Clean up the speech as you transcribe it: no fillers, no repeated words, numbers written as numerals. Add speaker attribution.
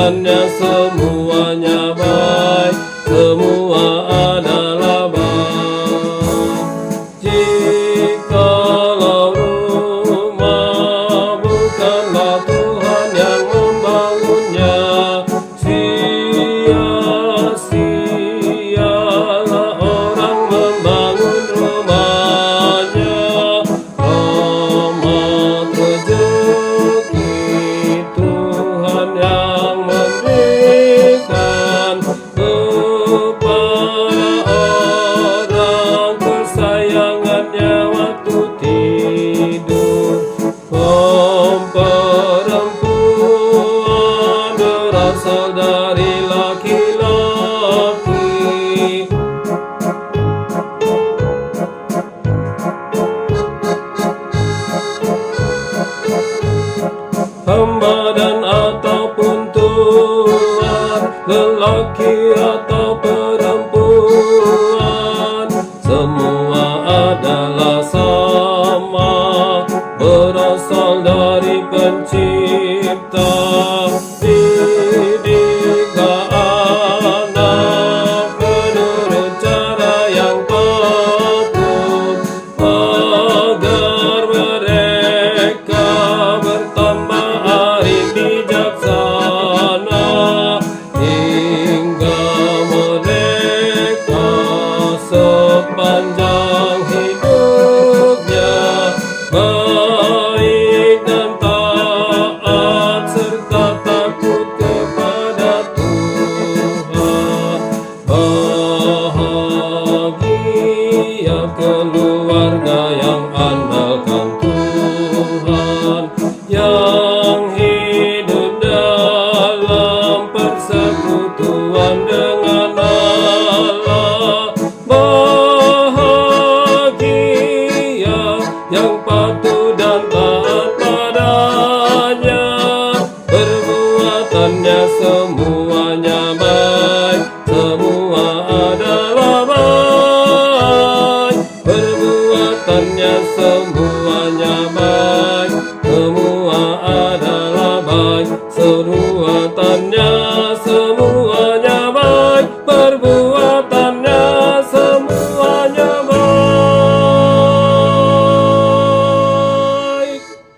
Speaker 1: perbuatannya semuanya baik, semua adalah baik. Jikalau rumah bukanlah Tuhan yang membangunnya, sia-sialah orang membangun rumahnya. Rahmat rezeki Tuhan yang memberikan kepada orang kesayangannya waktu tidur. Perempuan berasal dari laki-laki. Hamba dan ataupun tuan, lelaki atau perempuan, semua adalah sama, berasal dari Pencipta. Didiklah anak menurut cara yang patut, agar mereka bertambah arif bijaksana, hingga mereka sepanjang hidupnya baik dan taat serta takut kepada Tuhan. Bahagia keluarga yang andalkan Tuhan, yang hidup dalam persekutuan dengan Allah. Bahagia yang patuh dan taat padanya, perbuatannya semuanya baik, semua adalah baik. Perbuatannya semuanya baik, semua adalah baik. Seru